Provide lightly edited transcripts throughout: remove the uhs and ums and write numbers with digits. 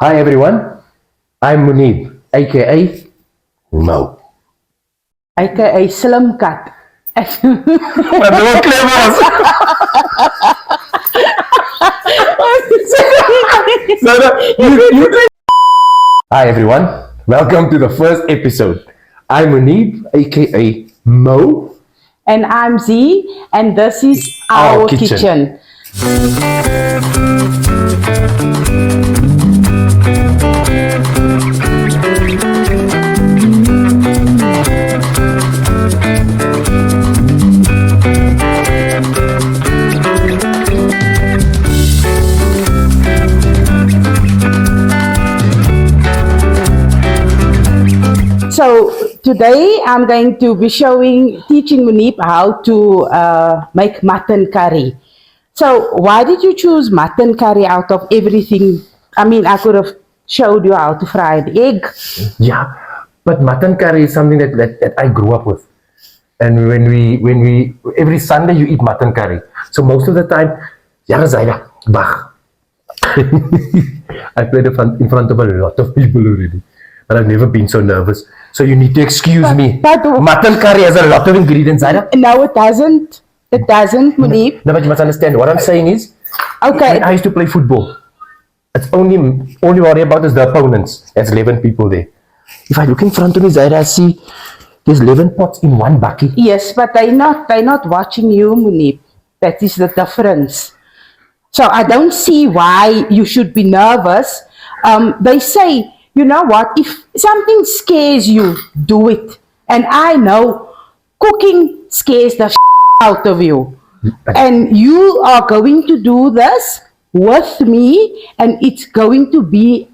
Hi everyone, I'm Moeneeb, aka Mo. aka Slim Cut. Maar dat was clever. Hi everyone, welcome to the first episode. I'm Moeneeb, aka Mo. And I'm Zee, and this is our kitchen. So today I'm going to be teaching Moeneeb how to make mutton curry. So why did you choose mutton curry out of everything? I mean, I could have showed you how to fry an egg. Yeah, but mutton curry is something that I grew up with. And when we every Sunday you eat mutton curry. So most of the time, yeah, Zaida, bah. I played in front of a lot of people already, but I've never been so nervous. So you need to excuse me. But mutton curry has a lot of ingredients, Zaida. No, it doesn't. It doesn't, Moeneeb. No, but you must understand. What I'm saying is, okay. When I used to play football, it's only worry about is the opponents. There's 11 people there. If I look in front of me, Zaida, I see there's 11 pots in one bucket. Yes, but they're not watching you, Moeneeb. That is the difference. So I don't see why you should be nervous. They say, you know what, if something scares you, do it. And I know cooking scares the out of you. And you are going to do this with me, and it's going to be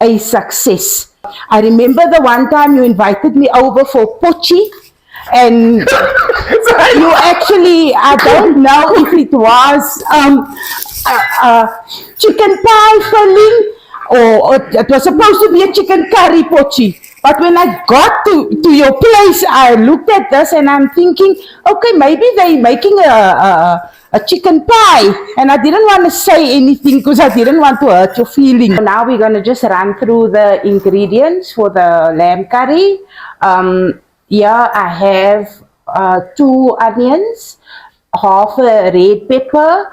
a success. I remember the one time you invited me over for pochi, and you actually, I don't know if it was chicken pie filling, or it was supposed to be a chicken curry pochi. But when I got to your place, I looked at this and I'm thinking, okay, maybe they're making a chicken pie. And I didn't want to say anything because I didn't want to hurt your feelings. So now we're going to just run through the ingredients for the lamb curry. Here I have 2 onions, half a red pepper.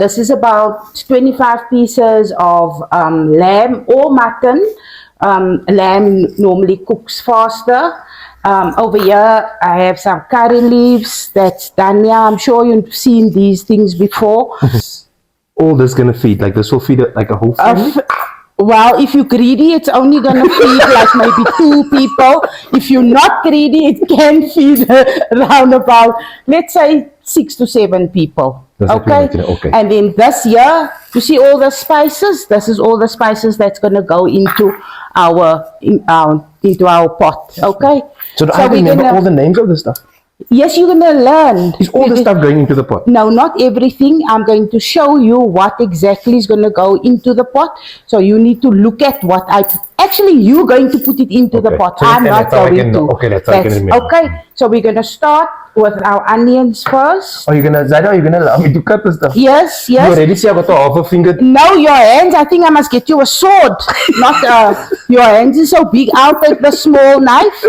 This is about 25 pieces of lamb or mutton. Lamb normally cooks faster. Over here I have some curry leaves. That's dhania. I'm sure you've seen these things before. All this gonna feed, like this will feed like a whole family? Well, if you're greedy, it's only gonna feed like maybe 2 people. If you're not greedy, it can feed around about, let's say, 6 to 7 people. Okay? And then this here, you see all the spices? This is all the spices that's gonna go into our pot. Okay? So I remember all the names of the stuff? Yes, you're gonna learn. Is all the stuff going into the pot? No, not everything. I'm going to show you what exactly is going to go into the pot. So you need to look at what actually you're going to put it into the pot. So I'm not going to. Okay, that's how I can remember. Okay, so we're going to start with our onions first. Zaida, are you gonna allow me to cut the stuff? Yes. You already see I got a half a finger. No, your hands. I think I must get you a sword. Not your hands is so big. I'll take the small knife.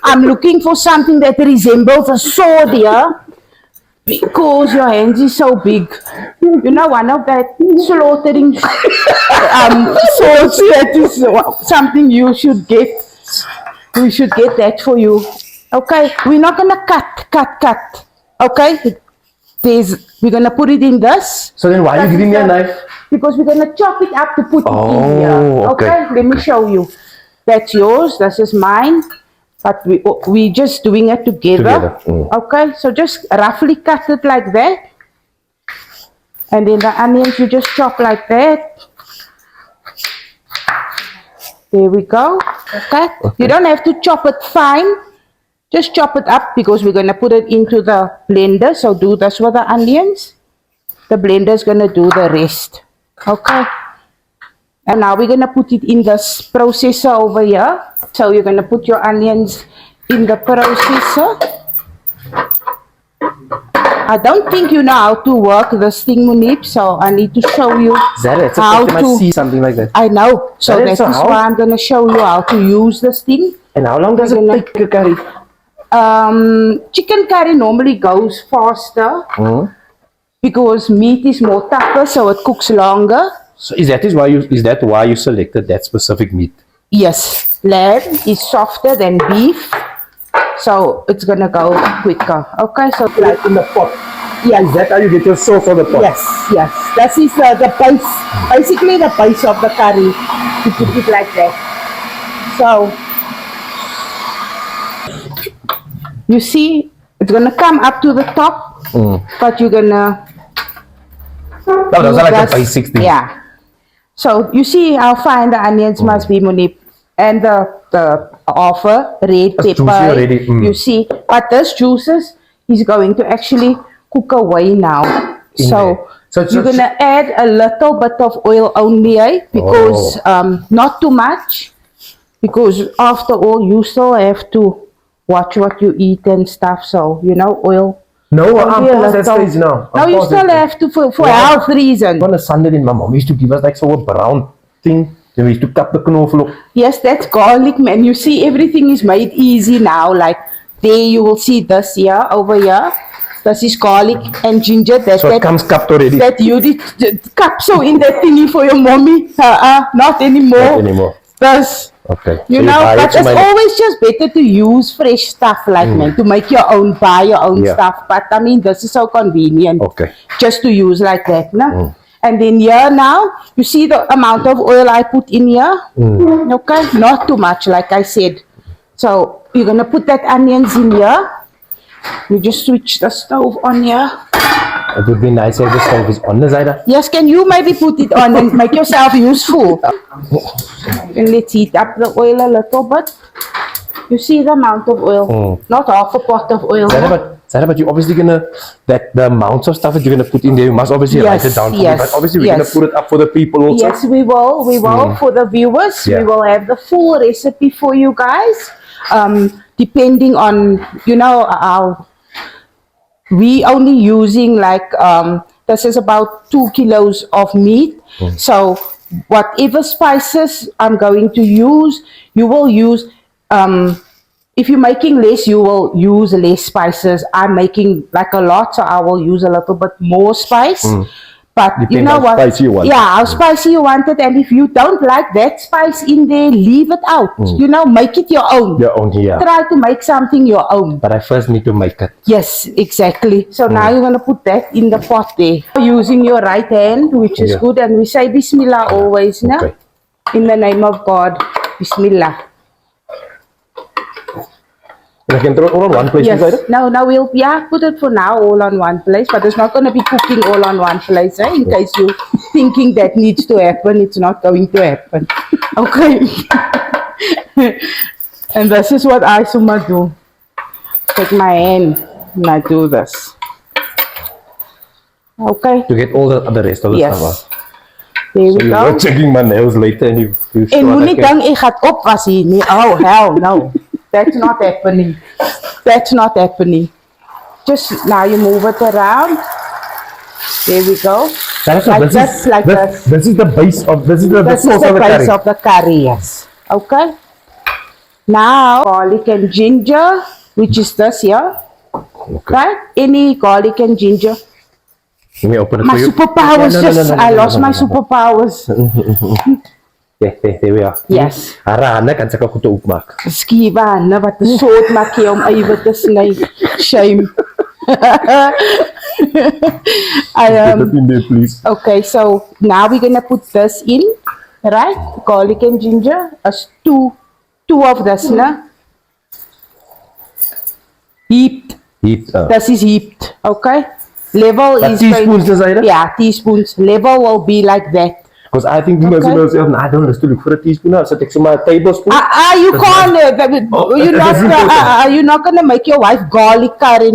I'm looking for something that resembles a sword here, because your hands is so big. You know, one of that slaughtering swords, that is something you should get. We should get that for you. Okay, we're not gonna cut. Okay, we're gonna put it in this. So then why are you giving me a knife? Because we're gonna chop it up to put it in here. Okay. Let me show you. That's yours. This is mine. But we're just doing it together. Okay, so just roughly cut it like that. And then the onions you just chop like that. There we go. Okay. You don't have to chop it fine. Just chop it up, because we're going to put it into the blender. So do this with the onions. The blender is going to do the rest. Okay. And now we're going to put it in this processor over here. So you're going to put your onions in the processor. I don't think you know how to work this thing, Moeneeb, so I need to show you Zaida, it's how okay, I must see something like that. I know, so Zaida, that is so how- why I'm going to show you how to use this thing. And how long does it take a curry? Chicken curry normally goes faster because meat is more tougher, so it cooks longer. So is that why you selected that specific meat? Yes, lamb is softer than beef, so it's gonna go quicker. Okay, so Like in the pot. yes, Is that how you get your sauce on the pot? yes, yes. That is the base, basically the base of the curry. You put it like that. So you see, it's gonna come up to the top, but you're gonna. No, those are like That's- the basic things. Yeah. So you see how fine the onions must be, Moeneeb, and the offer red It's juicy pepper. already, You see, but this juices is going to actually cook away now. In So there. So it's you're just- gonna add a little bit of oil only, because not too much, because after all you still have to watch what you eat and stuff. So oil. No, I'm Only a past that little. stage now. No, you still have to for health reason. On a Sunday, then my mom used to give us like so a brown thing. Then we used to cut the knoflook. Yes, that's garlic, man. You see, everything is made easy now. Like there, you will see this here, over here. This is garlic and ginger. So it comes cupped already. That you did cup so in that thingy for your mommy. Not anymore. Not anymore. This. Okay. You So know, buy but it, it's so always just better to use fresh stuff, like man, to make your own, buy your own Yeah. stuff. But I mean, this is so convenient. Okay. Just to use like that, no? And then here now, you see the amount of oil I put in here? Okay, not too much, like I said. So you're gonna put that onions in here. You just switch the stove on here. It would be nice if the stove is on the Zaida. Yes, can you maybe put it on and make yourself useful? And let's heat up the oil a little bit. You see the amount of oil, not half a pot of oil. Zaida, but you're obviously gonna, the amounts of stuff that you're gonna put in there, you must obviously write it down for me. yes, But obviously we're yes. gonna put it up for the people also. Yes, we will for the viewers. Yeah. We will have the full recipe for you guys. Depending on, how we only using like, this is about 2 kilos of meat. So whatever spices I'm going to use, you will use, if you're making less, you will use less spices. I'm making like a lot, so I will use a little bit more spice. But you Depends know how what? spicy you want it. Yeah, how spicy you want it. And if you don't like that spice in there, leave it out. Make it your own. Your own here. Try to make something your own. But I first need to make it. Yes, exactly. So now you're going to put that in the pot there. Using your right hand, which is Yeah. good. And we say Bismillah always, no? Okay. In the name of God, Bismillah. And I can throw it all on one place, Yes. Zaida? No, we'll put it for now all on one place, but it's not going to be cooking all on one place, in case you're thinking that needs to happen. It's not going to happen. Okay. And this is what I Suma do. Take my hand and I do this. Okay. To get all the rest of the Yes. stuff out. There we So you go. were checking my nails later and you En saw moenie that. dink ek gaan opwas hier nie. Oh hell no. That's not happening. That's not happening. Just now you move it around. There we go. Like this, like this. This is the base of, this is the This is sauce the of the base curry. of the curry, yes. Okay. Now garlic and ginger, which is this here. Okay. Right? Any garlic and ginger. Let me open it My for you. superpowers No, no, no, just, no, no, I no, lost no, my no, no. superpowers. There we are. Yes. Arana kan saka goed opmaak. Skiva, wat 'n soort maak jy om ewe te sny. Shame. Put it in there, please. Okay, so now we're gonna put this in, right? Garlic and ginger, as two of this, na? Heaped. Heat. This is heaped, okay? Level But is teaspoons, Zaida? Yeah, teaspoons. Level will be like that. Because I think you Okay. know, I don't have to look for a teaspoon now. So take some tablespoon. You can't. That's You're not gonna make your wife garlic curry.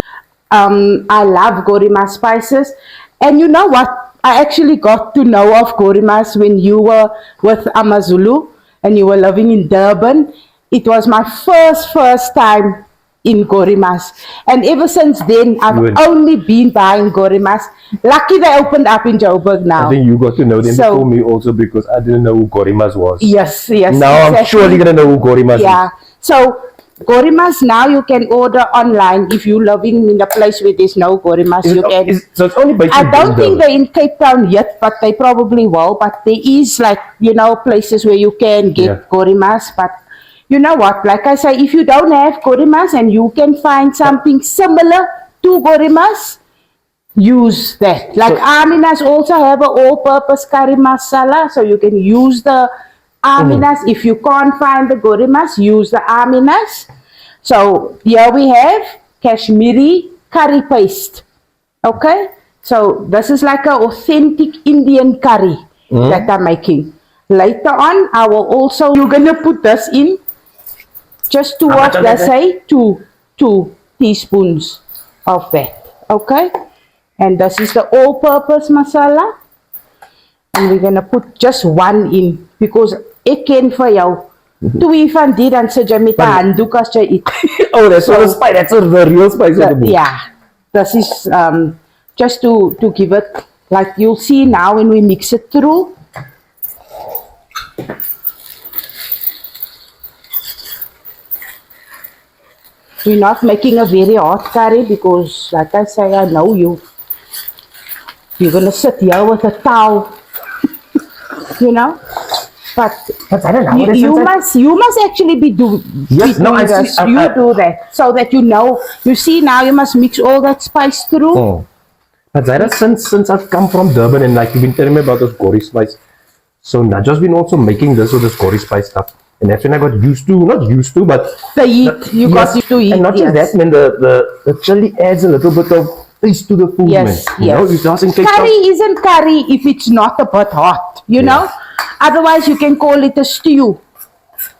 I love Gorima spices, and you know what? I actually got to know of Gorimas when you were with Amazulu and you were living in Durban. It was my first time in gorimas. And ever since then, I've Good. only been buying gorimas. Lucky they opened up in Joburg now. I think you got to know them So- before me also because I didn't know who Gorimas was. Yes, yes. Now I'm surely going to know who Gorimas Yeah. is. So gorimas now you can order online if you're living in a place where there's no gorimas. You can. So it's only by I don't think they're in Cape Town yet, but they probably will. But there is like, places where you can get Yeah. gorimas. But you know what? Like I say, if you don't have gorimas and you can find something similar to gorimas, use that. Like Aminas also have an all-purpose curry masala, so you can use the Aminas. If you can't find the gorimas, use the Aminas. So here we have Kashmiri curry paste. Okay, so this is like an authentic Indian curry that I'm making. Later on, I will also, you're gonna put this in just towards, let's say, two teaspoons of that. Okay, and this is the all-purpose masala, and we're gonna put just one in because ek ken vir jou. Twee van die dan sit jy met 'n handdoek as jy eet. Oh, that's not a spice. That's the real spice of the book. Yeah, this is just to give it, like you'll see now when we mix it through. We're not making a very hot curry because, like I say, I know you. You're gonna sit here with a towel, But But I don't know. you must actually be doing Yes, no, I this. see, You do that so that you know. You see now, you must mix all that spice through. Oh. But Zaida, since I've come from Durban and like you've been telling me about this Gori spice, so Naja's been also making this with this Gori spice stuff. And that's when I got used to, not used to, but The heat, you got used to heat. and not just that, man, the chili adds a little bit of taste to the food, Yes, man. yes. It doesn't take Curry isn't curry if it's not a bit hot, you know. Otherwise, you can call it a stew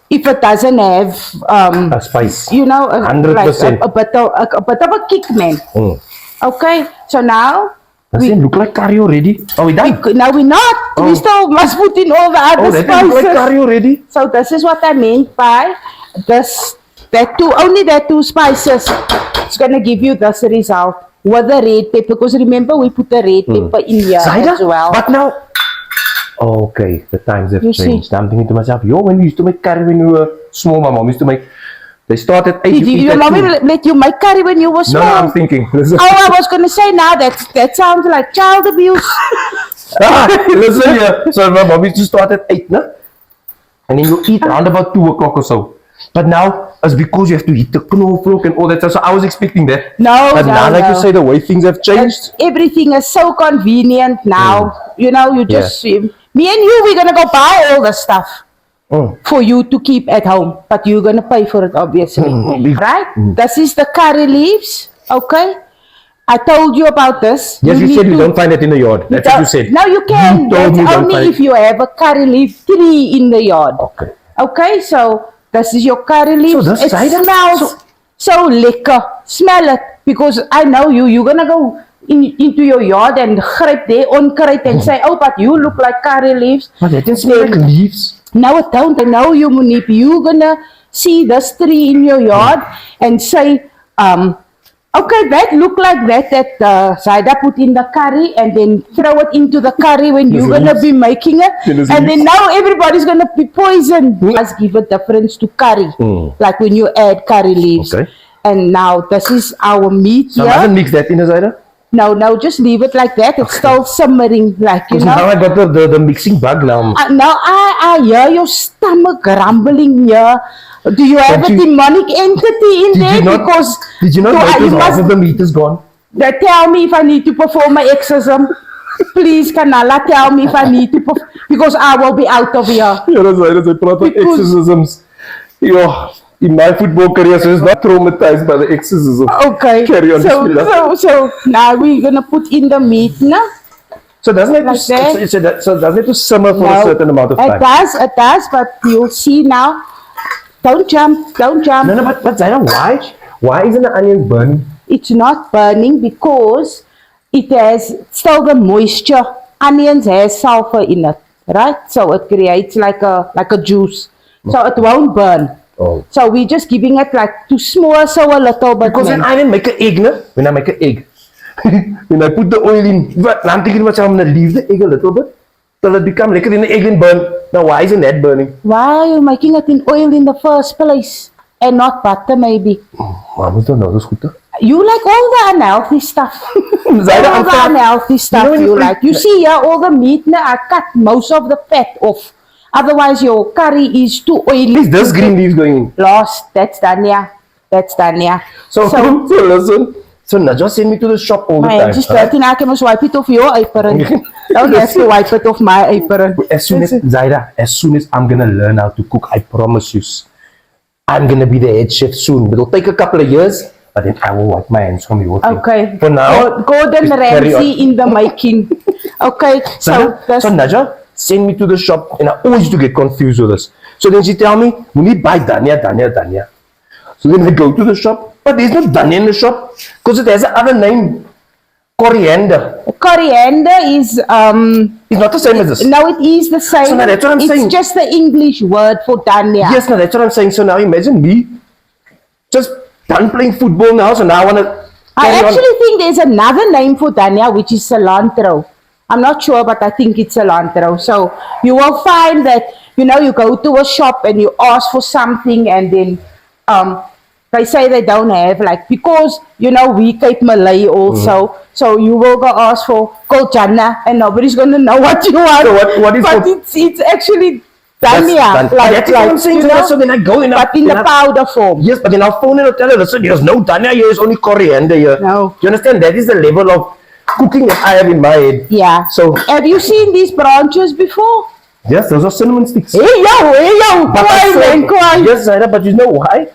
if it doesn't have a spice. 100%. Like a bit of a kick, man. Okay, so now Does it look like curry already? Oh, we done? no, we're not. Oh. We still must put in all the other That spices. look like curry already? So this is what I meant by this. Only that two spices. It's gonna give you this result with the red pepper. Because remember, we put the red pepper in here Zaida, as well. but now, okay, the times have You changed. see. I'm thinking to myself, when we used to make curry when we were small, my mom used to make. They started 8. Did your mommy let you make curry when you were No, small? I'm thinking. Oh, I was gonna say now that sounds like child abuse. Listen here. So my mom used to start at 8, no? And then you eat around about 2 o'clock or so. But now, it's because you have to eat the knoflook and all that stuff. So I was expecting that. No, But now, like you say, the way things have changed. Everything is so convenient now. You know, you just me and you, we're gonna go buy all the stuff for you to keep at home, but you're gonna pay for it, obviously, right? This is the curry leaves. Okay, I told you about this. Yes, you need said you to- don't find it in the yard. That's what you said. No, you can. You told That's me don't only find if you have a curry leaf tree in the yard. Okay. Okay, so this is your curry leaf. So this It Zaida- smells so lekker. Smell it, because I know you. You're gonna go into your yard and gryp there onkruid and say, "Oh, but you look like curry leaves." But that didn't smell like leaves. No, it don't. I know you, Moeneeb. You're gonna see this tree in your yard and say, okay, that look like that Zaida put in the curry, and then throw it into the curry when you're gonna be making it. And then now everybody's gonna be poisoned. Let's give a difference to curry, like when you add curry leaves. Okay. And now this is our meat So I here. mustn't mix that in, Zaida? No, just leave it like that. It's still simmering, like, you So know. now I got the mixing bug now. Now I hear your stomach rumbling here. Do you have Don't a you- demonic entity in there? Because did you not so notice you half must of the meat is gone? tell me if I need to perform my exorcism. Please, Kanala, tell me if I need to perform, because I will be out of here. Ja, dat is hy praat van Because- exorcisms. Ja, in my football career, so is not traumatized by the exorcism. Okay. Carry on, bismillah. So now we're gonna put in the meat now. So doesn't it Like that? so doesn't it to simmer for a certain amount of time? It does, but you'll see now. Don't jump. No, but Zaida, why isn't the onion burning? It's not burning because it has still the moisture. Onions has sulfur in it, right? So it creates like a juice. So it won't burn. Oh. So we're just giving it like to small so a little bit. Because when I then make an egg, no? When I make an egg, when I put the oil in, but I'm thinking myself, I'm gonna leave the egg a little bit till it become like in the egg and burn. Now why isn't that burning? Why are you making it in oil in the first place and not butter maybe? Mom, don't know this good. You like all the unhealthy stuff. Zaida, All the unhealthy stuff when you you like. You see here, all the meat, now I cut most of the fat off. Otherwise, your curry is too oily. Is this green leaves going in? Lost. That's dhania. That's dhania. So listen. So Najwa send me to the shop all the Man, time. just 13, I can swipe it off your apron. Don't have to wipe it off my apron. As soon as Zaida, as soon as I'm gonna learn how to cook, I promise you, I'm gonna be the head chef soon. But it'll take a couple of years, but then I will wipe my hands from you. Okay. For now, Gordon just carry on. Ramsay in the making. Okay. So Najwa, send me to the shop, and I always used to get confused with this. So then she tell me, we need buy dhania. So then I go to the shop, but there's no dhania in the shop because it has another name, coriander. coriander is It's not the same as this. no, it is the same. So now that's what I'm saying. It's just the English word for dhania. Yes, now that's what I'm saying. So now imagine me just done playing football now, so now I want to I actually think there's another name for dhania, which is cilantro. I'm not sure, but I think it's cilantro. So you will find that, you know, you go to a shop and you ask for something and then they say they don't have, like, because, you know, we Cape Malay also, so you will go ask for kolchana and nobody's going to know what you want. So what is but it's actually dhania. That's what I'm saying. you know, So then I go in, but in the powder form. yes, but then I'll phone and I'll tell her, listen, there's no dhania here, there's only coriander here. No. You understand? That is the level of cooking that I have in my head. Yeah. So, Have you seen these branches before? yes, those are cinnamon sticks. Hey yo, But I quiet said- man, quiet. Yes, Zaida, but you know why?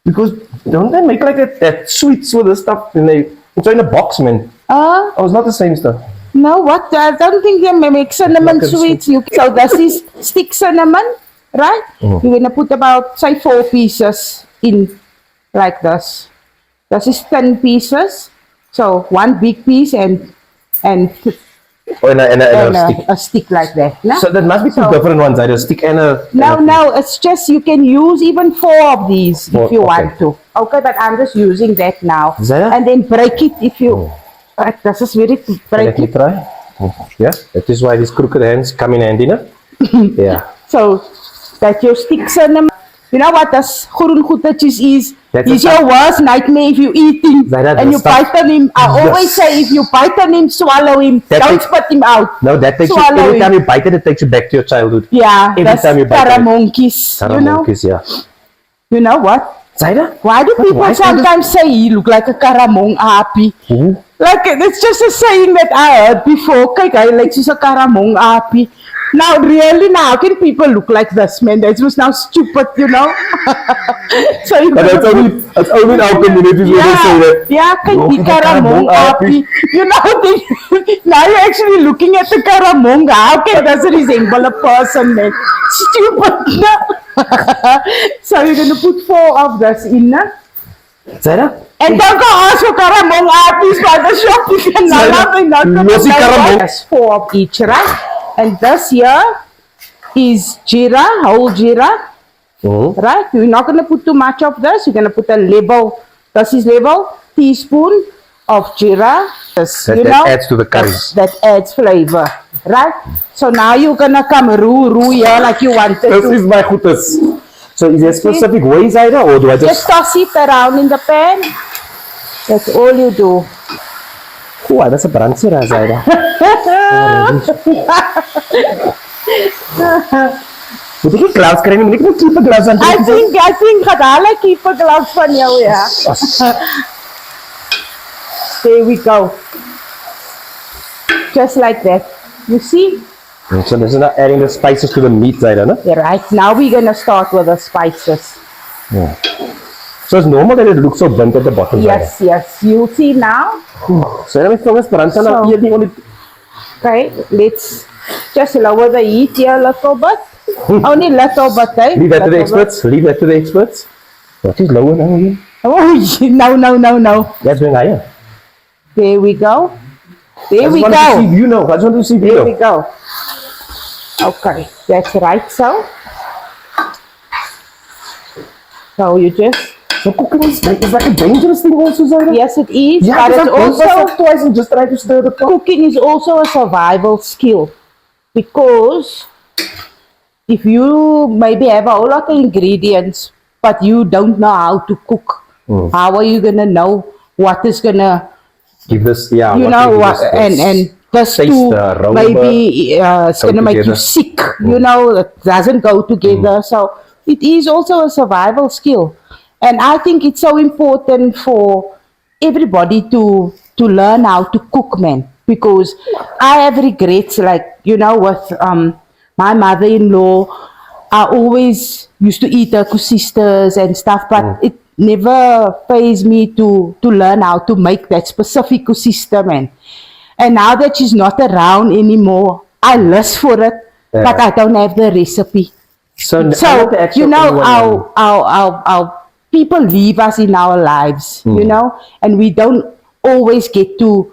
Because don't they make like that sweets with the stuff and it's in a box, man. Oh, it's not the same stuff. No, what? I don't think they make cinnamon Like a sweets. So this is stick cinnamon, right? You're gonna put about, say, 4 pieces in, like this. This is 10 pieces. So 1 big piece and Oh, and a stick. a stick like that. No? So that must be two different ones, Zaida. A stick and a... No, it's just you can use even 4 of these Four, if you okay. want to. Okay, but I'm just using that now. Zaida? And then break it if you. Right, this is very break Let me it. try. Yeah, that is why these crooked hands come in handy, no? Yeah. So that your stick cinnamon. You know what this groen goetetjies is? That's It's the your stuff. worst nightmare if you eat him Zaida, and the you stuff- bite on him. I always Yes. say if you bite on him, swallow him. That Don't takes- spit him out. No, that takes you, Swallow every it. time you bite it takes you back to your childhood. Yeah, Every that's time you bite on it. caramonkeys. You know? Caramonkeys, yeah. You know what? Zaida? Why do people why is that- sometimes say he look like a karamong api? Who? Like, it's just a saying that I heard before. Kijk, hy lyk soos 'n karamong api. Now, really, now, how can people look like this, man? That was now stupid, you know? So you But that's only in our communities where they say that. Yeah, kijk, Look die at the karamong karamong api. You know, now you're actually looking at the karamong. How can this resemble a person, man? Stupid, no? So you're going to put 4 of this in, no? Zaida? And don't go ask for karamong appies by the shop. You can not Lossy karamong. That's 4 of each, right? And this here is jeera, whole jeera, right? You're not going to put too much of this. You're going to put a level, this is level, teaspoon of jeera. This, That adds to the curry. That adds flavor, right? So now you're going to come roux here like you wanted This to. is my goodness. So is there specific way, Zaida, or do I Just just... toss it around in the pan. That's all you do. Oh, that's a bransera, Zaida. Moet ek nie gloves kry nie, moet ek net keep gloves aan. I think gaat hulle keep a glove van jou, ja. There we go. Just like that. You see? So this is not adding the spices to the meat, Zaida, no? Yeah, right. Now we're gonna start with the spices. Yeah. So it's normal that it looks so burnt at the bottom, Yes, yes. You'll see now. Zaida. So let me throw this bransa na So- hier die only... Okay, let's just lower the heat here a little bit. Only little bit, eh? Leave that to the Little bit. experts. Leave that to the experts. What is lower now here? Oh, no. That's going higher. There we go. I There just we want to see go. you know. I just want to see There we you. go. Okay, that's right. So So you just, So cooking is like a dangerous thing also, Zaida? yes it is, Yeah, but because it's I burnt myself also, twice and just tried to stir the pot. cooking is also a survival skill. Because if you maybe have a whole lot of ingredients, but you don't know how to cook, how are you gonna know what is gonna, Give this, yeah, you what know, will give what, us and this taste, too, aroma, maybe it's go gonna make you together. sick. You know, it doesn't go together. So it is also a survival skill, and I think it's so important for everybody to learn how to cook, man. Because I have regrets, like you know, with my mother-in-law. I always used to eat her sisters and stuff, but it never fazed me to learn how to make that specific system. And now that she's not around anymore, I lust for it, but I don't have the recipe. So You know, our people leave us in our lives, you know, and we don't always get to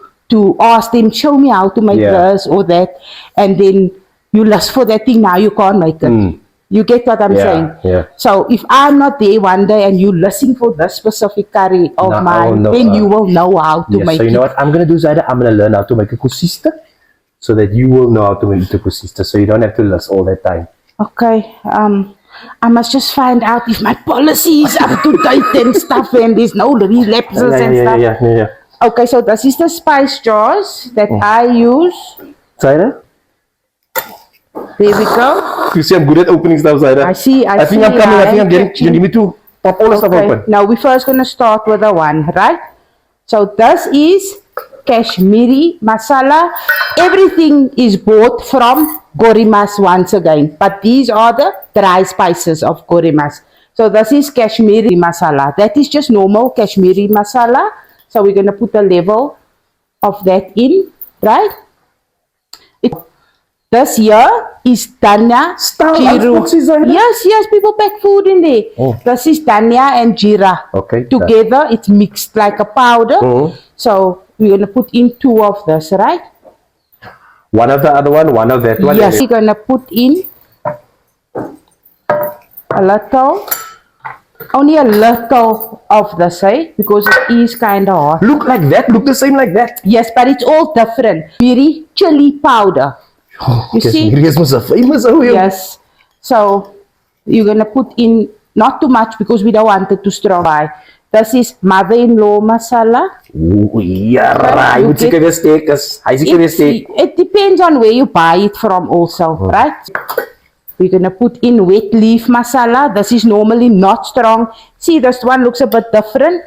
ask them, show me how to make this or that, and then you lust for that thing, now you can't make it. You get what I'm saying? Yeah. So if I'm not there one day and you listen for this specific curry of mine, then you will know how to make it. So you know what I'm going to do, Zaida? I'm going to learn how to make a kusista so that you will know how to make a kusista, so you don't have to list all that time. Okay. I must just find out if my policy is up to date and stuff, and there's no relapses and stuff. Yeah. Okay, so this is the spice jars that I use. Zaida? There we go. You see, I'm good at opening stuff, Zaida. I see. I think I'm coming. I think I'm getting. You need me to pop all the stuff open. Now we're first going to start with the one, right? So this is Kashmiri masala. Everything is bought from Gorimas once again, but these are the dry spices of Gorimas. So this is Kashmiri masala. That is just normal Kashmiri masala. So we're going to put a level of that in, right? This here is dhania-jiru. Yes, people pack food in there. This is dhania and jeera. Okay. Together, it's mixed like a powder. So we're going to put in 2 of this, right? One of the other one of that one. Yes, we're going to put in a little, only a little of this, because it is kind of hot. Look like that, look the same like that. Yes, but it's all different. Very chili powder. You see? Famous. Yes. So you're going to put in not too much because we don't want it to strong. This is mother-in-law masala. Oh, yeah, right. It depends on where you buy it from also, right? We're going to put in wet leaf masala. This is normally not strong. See, this one looks a bit different.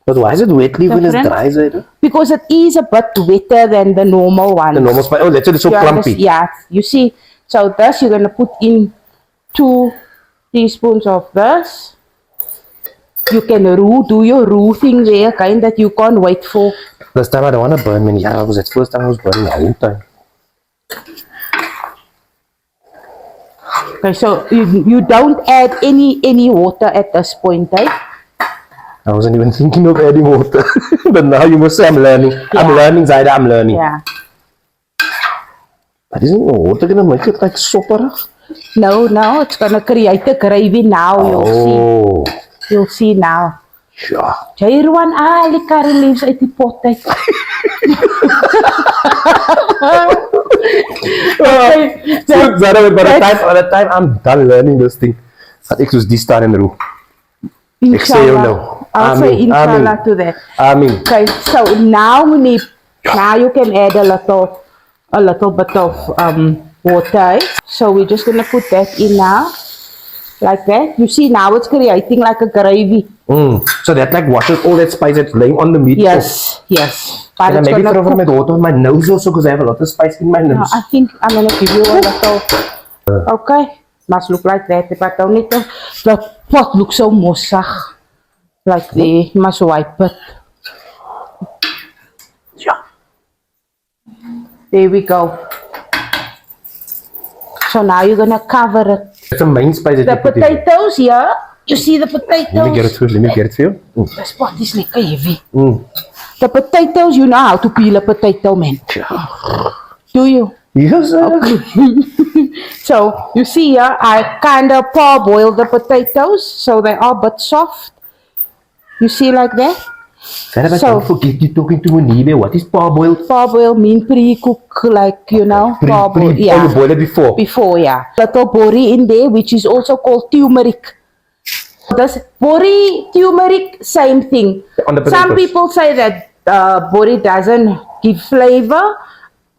But why is it wet leaf when it's dry, Zaida? Because it is a bit wetter than the normal one. The normal spice. Oh, that's why it's so clumpy. Yeah, you see. So this, you're going to put in 2 teaspoons of this. You can do your roux thing there, kind that you can't wait for. This time I don't want to burn me. Yeah, because that's first time I was burning the whole time. Okay, so you don't add any water at this point, I wasn't even thinking of adding water. But now you must say I'm learning. Yeah. I'm learning, Zaida, I'm learning. Yeah. But isn't water going to make it like sopper? No, it's going to create a gravy now. You'll see now. Sure. Jairuan, the curry leaves at the pot. So, Zaida, by the time I'm done learning this thing, I think it was this time in the room. Inshallah. I'll say inshallah to that. Ameen. Okay, so now you can add a little bit of water. So we're just gonna put that in now, like that. You see now it's creating like a gravy. So that like washes all that spice that's laying on the meat. Yes. But can I maybe throw from my water on my nose also because I have a lot of spice in my nose? No, I think I'm gonna give you a little. Okay, must look like that. But don't need the pot looks so mossig. Like the must wipe it. Yeah. There we go. So now you're gonna cover it. That's the main spice that the you put potatoes in. Here. You see the potatoes? Let me get it for you. This pot is like heavy. The potatoes, you know how to peel a potato, man. Yeah. Do you? Yes, So you see here, I kind of parboil the potatoes so they are a bit soft. You see like that? Zaida, but don't forget you're talking to Moeneeb. What is parboiled? Parboil mean pre-cook, like, you know, parboil. Oh, you boil it before? Before, yeah. Little bori in there, which is also called turmeric. This bori, turmeric, same thing. Some people say that bori doesn't give flavor.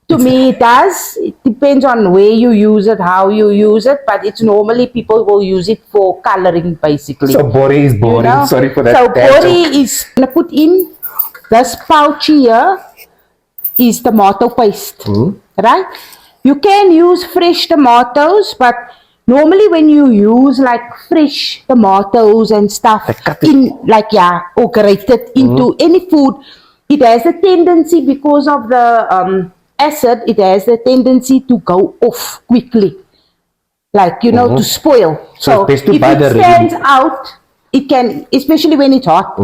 To me, it does. It depends on where you use it, how you use it, but it's normally people will use it for coloring, basically. So bori is boring. You know? Sorry for that. So bori is gonna put in this pouch here is tomato paste, right? You can use fresh tomatoes, but normally when you use like fresh tomatoes and stuff or grated into any food, it has a tendency, because of the acid, it has a tendency to go off quickly, like, you know, to spoil. So if it stands out, it can, especially when it's hot,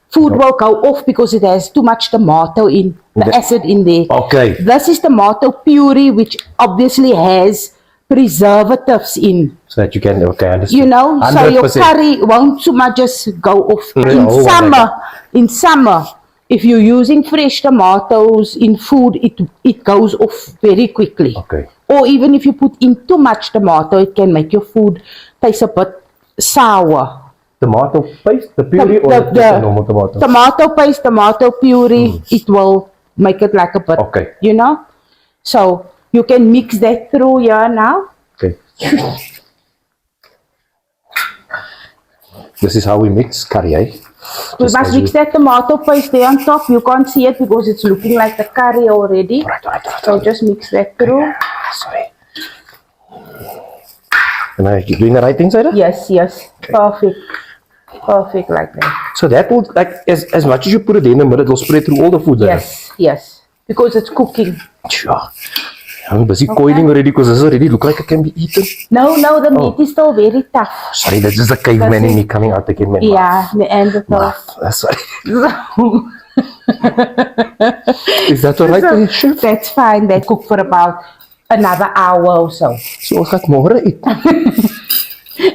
food will go off because it has too much tomato in the acid in there. Okay. This is tomato puree, which obviously has preservatives in. So that you can, understand. You know, 100%. So your curry won't so much just go off. In summer, if you're using fresh tomatoes in food, it goes off very quickly. Okay. Or even if you put in too much tomato, it can make your food taste a bit sour. Tomato paste, the puree, or the normal tomato? Tomato paste, tomato puree, it will make it like a bit, you know. So you can mix that through here now. Okay. This is how we mix curry, eh? We must mix that tomato paste there on top. You can't see it because it's looking like the curry already. Right. So just mix that through. Sorry. Am I doing the right thing, Zaida? Yes. Perfect like that. So that will, like, as much as you put it in the middle, it will spread through all the food. Yes. Because it's cooking. Sure. I'm busy coiling already because this already look like it can be eaten. No, the meat is still very tough. Sorry, that's just the caveman in me coming out again. Yeah, the end of the sorry. Is that alright, chef? That's fine. They cook for about another hour or so. So ons gaan môre eet.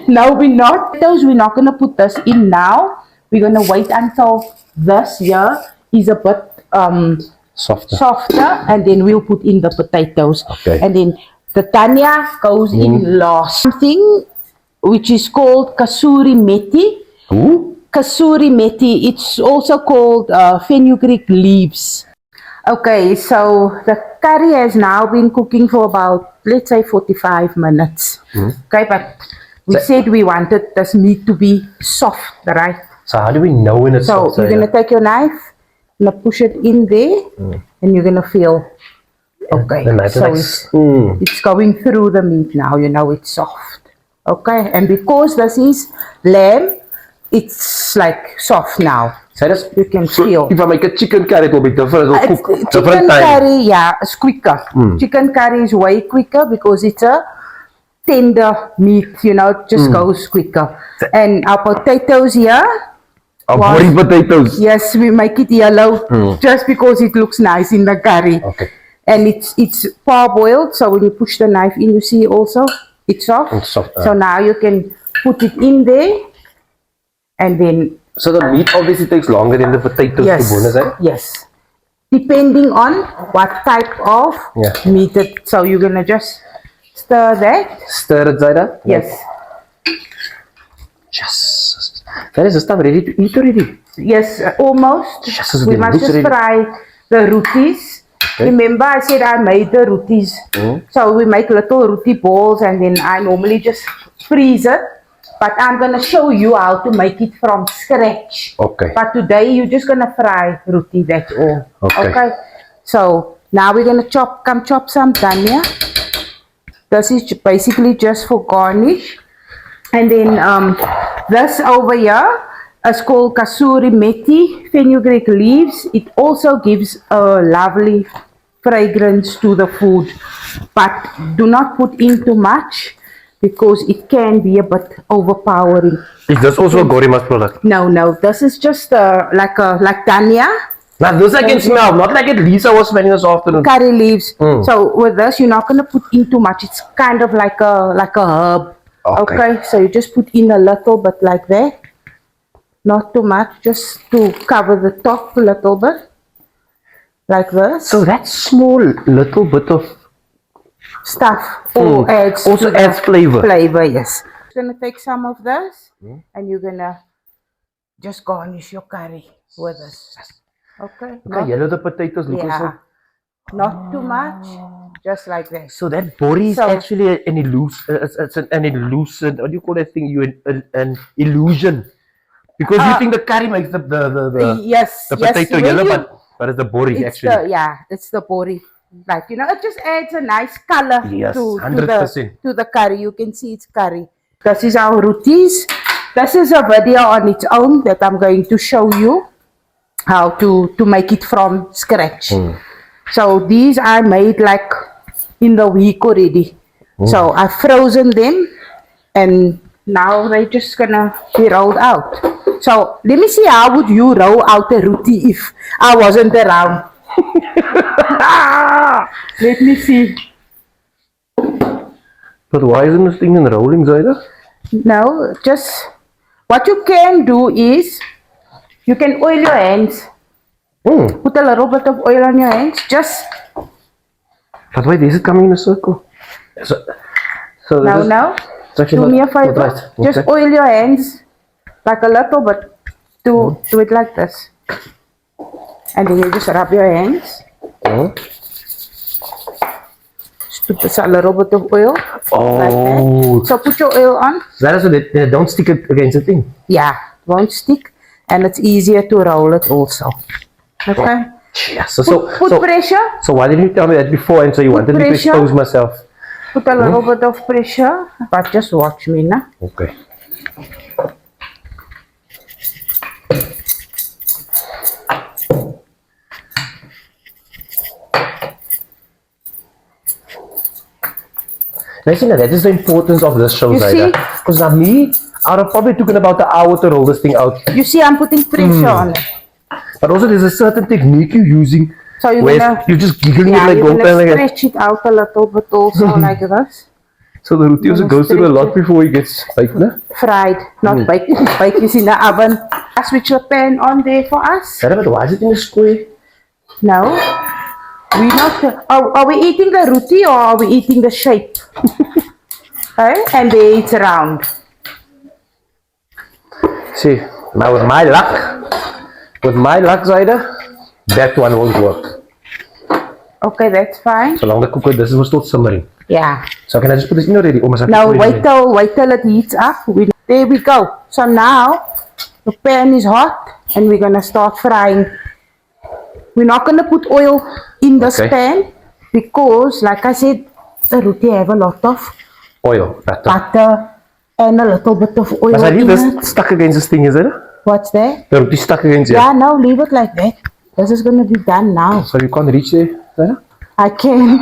No, we're not. We're not going to put this in now. We're going to wait until this here is a bit softer, and then we'll put in the potatoes. Okay. And then the dhania goes in last. Something which is called Kasoori methi. Kasoori methi. It's also called fenugreek leaves. Okay, so the curry has now been cooking for about, let's say, 45 minutes. Okay, but we said we wanted this meat to be soft, right? So how do we know when it's soft? So you're going to take your knife, you're going to push it in there, and you're going to feel, okay, so it's going through the meat now, you know it's soft. Okay, and because this is lamb, it's like soft now. So you can feel. If I make a chicken curry, it will be different. It will cook different time. Chicken curry, yeah, it's quicker. Chicken curry is way quicker because it's a tender meat, you know, it just goes quicker. And our potatoes here. Our boring potatoes. Yes, we make it yellow just because it looks nice in the curry. Okay. And it's parboiled, so when you push the knife in, you see also it's soft. It's soft. So now you can put it in there, and then. So the meat obviously takes longer than the potatoes to bonus, eh? Yes. Depending on what type of meat it. So you're gonna just stir that. Stir it, Zaida? Yes. Yes. That is the stuff ready to eat already. Yes, almost. Yes, we must just fry the rotis. Okay. Remember I said I made the rotis. So we make little roti balls, and then I normally just freeze it. But I'm going to show you how to make it from scratch. Okay. But today you're just going to fry roti, that's all. Okay. So now we're going to chop some dhania. This is basically just for garnish. And then this over here is called Kasoori methi, fenugreek leaves. It also gives a lovely fragrance to the food. But do not put in too much, because it can be a bit overpowering. Is this also a Gorimas product? No. This is just like dhania. Now this I can smell, not like at Lisa was smelling this afternoon. Curry leaves. Mm. So with this, you're not gonna put in too much. It's kind of like a herb. Okay. So you just put in a little bit like that. Not too much, just to cover the top a little bit. Like this. So that small little bit of stuff also adds flavor. Flavor, yes. You're gonna take some of this and you're gonna just garnish your curry with this. Okay. Yellow the potatoes look also. Not too much, just like that. So that bori is actually an illusion. It's an illusion. What do you call that thing? An illusion. Because you think the curry makes the potato yellow, but it's the bori actually. It's the bori. Like, you know, it just adds a nice color to the curry. You can see it's curry. This is our rotis. This is a video on its own that I'm going to show you how to make it from scratch. So these I made like in the week already. So I've frozen them and now they're just gonna be rolled out. So let me see, how would you roll out a roti if I wasn't around? Let me see. But why isn't this thing in rolling, Zaida? No, just what you can do is you can oil your hands. Put a little bit of oil on your hands. Just. But wait, is it coming in a circle? So now, do me a favor. Just oil your hands like a little bit. Do it like this. And then you just rub your hands. Just put a little bit of oil. Like that. So put your oil on. That is so that don't stick it against the thing. Yeah, it won't stick. And it's easier to roll it also. Okay. Yes. Put pressure. So why didn't you tell me that before? And so you wanted me to expose myself. Put a little bit of pressure, but just watch me now. Okay. Now, see, that is the importance of this show, Zaida. Because now me, I would have probably taken about an hour to roll this thing out. You see, I'm putting pressure on it. But also, there's a certain technique you're using. So you're just giggling it like you're gonna stretch it out a little bit also like this. So the roti also goes through a lot before it gets baked, no? Fried, not baked. Baked is in the oven. I switch the pan on there for us. But why is it in a square? No. We're not. Are we eating the roti or are we eating the shape? Okay? And there it's round. See, now with my luck, Zaida, that one won't work. Okay, that's fine. So long the cooker, this is still simmering. Yeah. So can I just put this in already? Or must I now wait till it heats up. There we go. So now the pan is hot and we're gonna start frying. We're not gonna put oil in this pan because, like I said, the roti have a lot of oil, butter and a little bit of oil. Must I leave this stuck against this thing, is it? What's that? The roti stuck against it. Yeah, no, leave it like that. This is gonna be done now. So you can't reach there, Zaida? I can.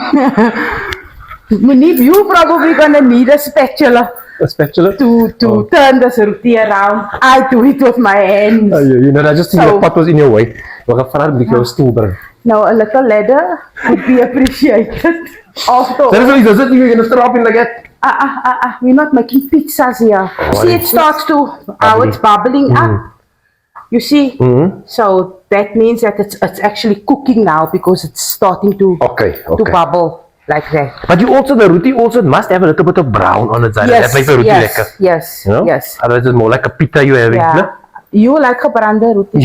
Moeneeb, you probably gonna need a spatula. A spatula? To turn this roti around. I do it with my hands. You know, I just think the pot was in your way. No, a little ladder would be appreciated. Also, does it you're gonna start in like that? We're not making pizzas here. See, it starts to how it's bubbling up. You see? So that means that it's actually cooking now because it's starting to bubble like that. But you also, the roti also must have a little bit of brown on the side. Yes, that makes the roti lekker. Yes, you know? yes. Otherwise it's more like a pita you're having. Yeah. No? You like a branda roti.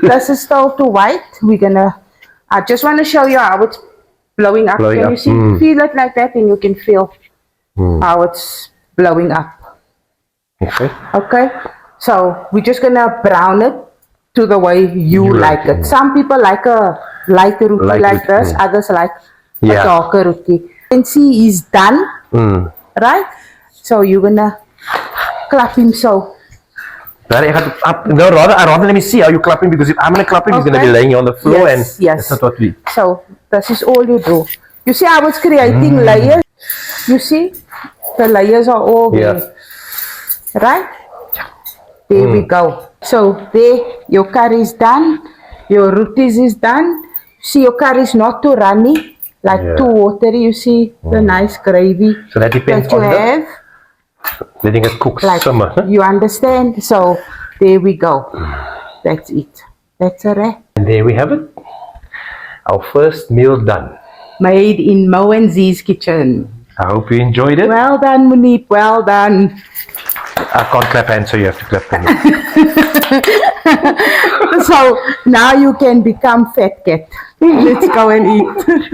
This is still too white. I just want to show you how it's blowing up. Can you see? Feel it like that and you can feel how it's blowing up. Okay. So we're just gonna brown it to the way you like it. Some people like a lighter roti like this. Others like a darker roti. You can see he's done. Right? So you're gonna clap him so. No, rather let me see how you're clapping, because if I'm gonna clap him, he's gonna be laying on the floor and that's not what we. So this is all you do. You see how it's creating layers? You see? The layers are all there. Right? There we go. So there, your curry is done. Your rotis is done. See, your curry is not too runny, like Yeah. too watery. You see the nice gravy So that depends that you on the have. letting it cook, Like, simmer. Huh? you understand? So there we go. That's it. That's a wrap. And there we have it. Our first meal done. Made in Moe&Zee's kitchen. I hope you enjoyed it. Well done, Moeneeb. Well done. I can't clap hands, so you have to clap for me. So now you can become fat cat. Let's go and eat.